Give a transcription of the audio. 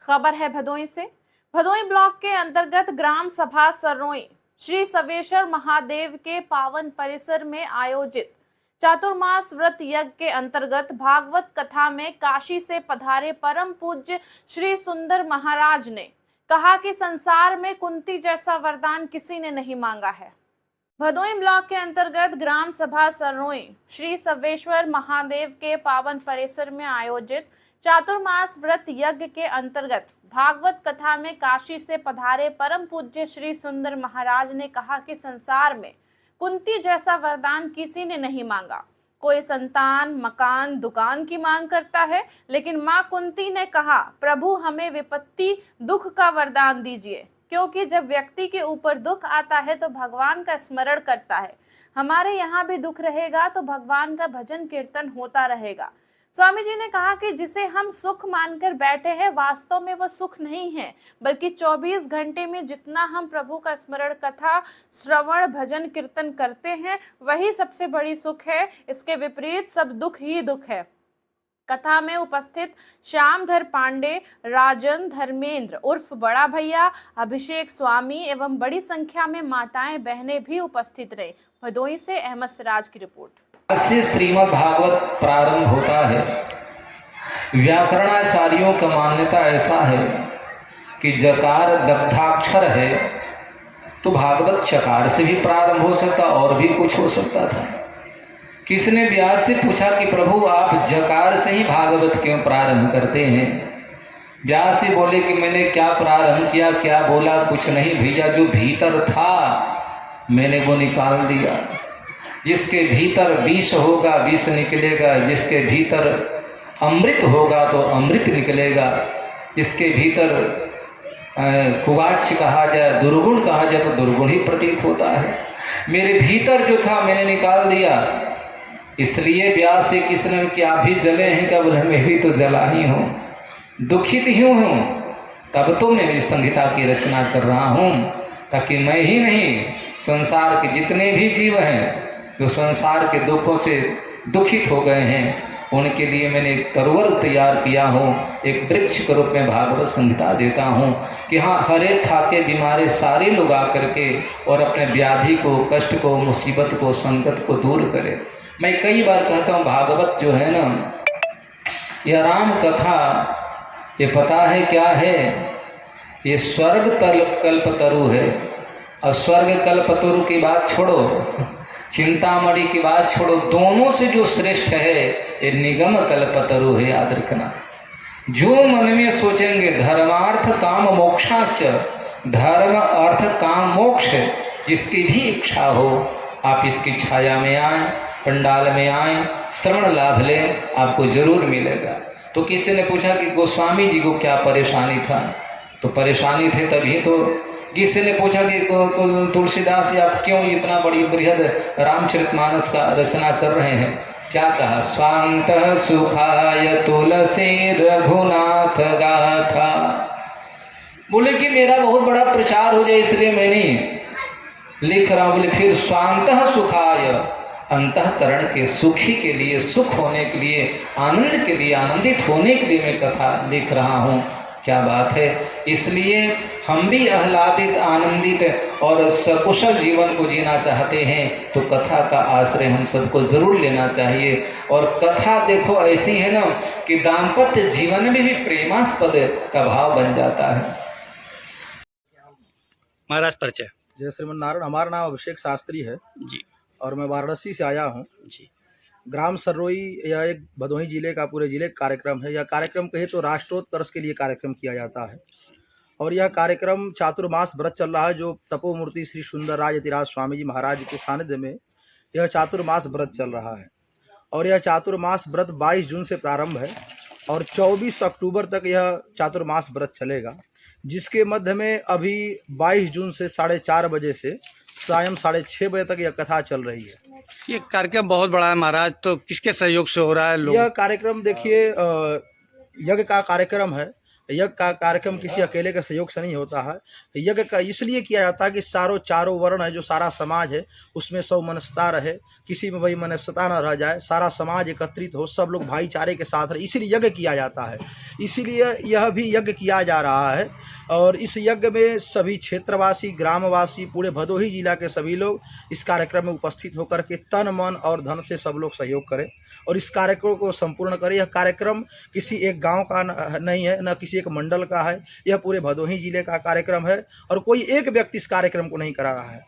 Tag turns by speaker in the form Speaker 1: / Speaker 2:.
Speaker 1: खबर है भदोई से। भदोई ब्लॉक के अंतर्गत ग्राम सभा सररोई श्री सवेश्वर महादेव के पावन परिसर में आयोजित चातुर्मास व्रत यज्ञ के अंतर्गत भागवत कथा में काशी से पधारे परम पूज्य श्री सुंदर महाराज ने कहा कि संसार में कुंती जैसा वरदान किसी ने नहीं मांगा है। भदोई ब्लॉक के अंतर्गत ग्राम सभा सररोई श्री सवेश्वर महादेव के पावन परिसर में आयोजित चातुर्मास व्रत यज्ञ के अंतर्गत भागवत कथा में काशी से पधारे परम पूज्य श्री सुंदर महाराज ने कहा कि संसार में कुंती जैसा वरदान किसी ने नहीं मांगा। कोई संतान, मकान, दुकान की मांग करता है, लेकिन मां कुंती ने कहा, प्रभु हमें विपत्ति, दुख का वरदान दीजिए, क्योंकि जब व्यक्ति के ऊपर दुख आता है तो भगवान का स्मरण करता है। हमारे यहाँ भी दुख रहेगा तो भगवान का भजन कीर्तन होता रहेगा। स्वामी जी ने कहा कि जिसे हम सुख मानकर बैठे हैं, वास्तव में वह सुख नहीं है, बल्कि 24 घंटे में जितना हम प्रभु का स्मरण, कथा, श्रवण, भजन, कीर्तन करते हैं, वही सबसे बड़ी सुख है। इसके विपरीत सब दुख ही दुख है। कथा में उपस्थित श्यामधर पांडे, राजन, धर्मेंद्र उर्फ बड़ा भैया, अभिषेक स्वामी एवं बड़ी संख्या में माताएं बहनें भी उपस्थित रहे। भदोई से अहमद सिराज की रिपोर्ट।
Speaker 2: से श्रीमद् भागवत प्रारंभ होता है। व्याकरणाचार्यों का मान्यता ऐसा है कि जकार दग्धाक्षर है तो भागवत चकार से भी प्रारंभ हो सकता और भी कुछ हो सकता था। किसने व्यास से पूछा कि प्रभु आप जकार से ही भागवत क्यों प्रारंभ करते हैं? व्यास से बोले कि मैंने क्या प्रारंभ किया, क्या बोला, कुछ नहीं भैया, जो भीतर था मैंने वो निकाल दिया। जिसके भीतर विष होगा विष निकलेगा, जिसके भीतर अमृत होगा तो अमृत निकलेगा, जिसके भीतर कुवाच कहा जाए, दुर्गुण कहा जाए तो दुर्गुण ही प्रतीत होता है। मेरे भीतर जो था मैंने निकाल दिया। इसलिए व्यास से किसने कि आप भी जले हैं क्या? बोले मैं भी तो जला ही हूँ, दुखित ही हूँ, तब तो मैं इस संहिता की रचना कर रहा हूँ, ताकि मैं ही नहीं, संसार के जितने भी जीव हैं जो संसार के दुखों से दुखित हो गए हैं, उनके लिए मैंने एक तरवर तैयार किया हूँ। एक वृक्ष के रूप में भागवत संहिता देता हूँ कि हाँ, हरे थाके बीमारे सारे लोग आकर के और अपने व्याधि को, कष्ट को, मुसीबत को, संकट को दूर करें। मैं कई बार कहता हूँ भागवत जो है ना, यह राम कथा, ये पता है क्या है? ये स्वर्ग कल्प तरु है। और स्वर्ग कल्प तरु की बात छोड़ो, चिंतामणि की बात छोड़ो, दोनों से जो श्रेष्ठ है ये निगम कल्पतरु है। याद रखना, जो मन में सोचेंगे धर्मार्थ काम मोक्षाश्च, धर्म अर्थ काम मोक्ष, जिसकी भी इच्छा हो आप इसकी छाया में आए, पंडाल में आए, श्रवण लाभ लें, आपको जरूर मिलेगा। तो किसी ने पूछा कि गोस्वामी जी को क्या परेशानी था? तो परेशानी थे तभी तो। किसी ने पूछा कि तुलसीदास जी आप क्यों इतना बड़ी बृहद रामचरितमानस का रचना कर रहे हैं? क्या कहा? स्वांत सुखाय तुलसी रघुनाथ गाथा। बोले कि मेरा बहुत बड़ा प्रचार हो जाए इसलिए मैं नहीं लिख रहा हूँ। बोले फिर स्वांत सुखाय, अंतःकरण के सुखी के लिए, सुख होने के लिए, आनंद के लिए, आनंदित होने के लिए मैं कथा लिख रहा हूँ। क्या बात है! इसलिए हम भी आह्लादित, आनंदित और सकुशल जीवन को जीना चाहते हैं तो कथा का आश्रय हम सबको जरूर लेना चाहिए। और कथा देखो ऐसी है ना कि दाम्पत्य जीवन में भी प्रेमास्पद का भाव बन जाता है।
Speaker 3: महाराज परिचय।
Speaker 4: जय श्रीमन नारायण। हमारा नाम अभिषेक शास्त्री है
Speaker 3: जी
Speaker 4: और मैं वाराणसी से आया हूँ
Speaker 3: जी।
Speaker 4: ग्राम सररोई यह एक भदोही जिले का, पूरे जिले का कार्यक्रम है। यह कार्यक्रम कहे तो राष्ट्रोत्कर्ष के लिए कार्यक्रम किया जाता है और यह कार्यक्रम चातुर्मास व्रत चल रहा है, जो तपोमूर्ति श्री सुंदर राज यतिराज स्वामी जी महाराज के सानिध्य में यह चातुर्मास व्रत चल रहा है। और यह चातुर्मास व्रत 22 जून से प्रारंभ है और 24 अक्टूबर तक यह चातुर्मास व्रत चलेगा, जिसके मध्य में अभी 22 जून से 4:30 बजे से सायं 6:30 बजे तक यह कथा चल रही है।
Speaker 3: ये कार्यक्रम बहुत बड़ा है महाराज, तो किसके सहयोग से हो रहा है? लोग
Speaker 4: यह कार्यक्रम देखिए यज्ञ का कार्यक्रम है यज्ञ का कार्यक्रम किसी अकेले के सहयोग से नहीं होता है। यज्ञ का इसलिए किया जाता है कि चारों वर्ण है, जो सारा समाज है उसमें सब मनस्ता रहे, किसी में वही मनस्ता न रह जाए, सारा समाज एकत्रित हो, सब लोग भाईचारे के साथ रहे, इसीलिए यज्ञ किया जाता है। इसीलिए यह भी यज्ञ किया जा रहा है। और इस यज्ञ में सभी क्षेत्रवासी, ग्रामवासी, पूरे भदोही जिला के सभी लोग इस कार्यक्रम में उपस्थित होकर के तन मन और धन से सब लोग सहयोग करें और इस कार्यक्रम को संपूर्ण करें। यह कार्यक्रम किसी एक गांव का नहीं है, न किसी एक मंडल का है, यह पूरे भदोही जिले का कार्यक्रम है और कोई एक व्यक्ति इस कार्यक्रम को नहीं करा रहा है।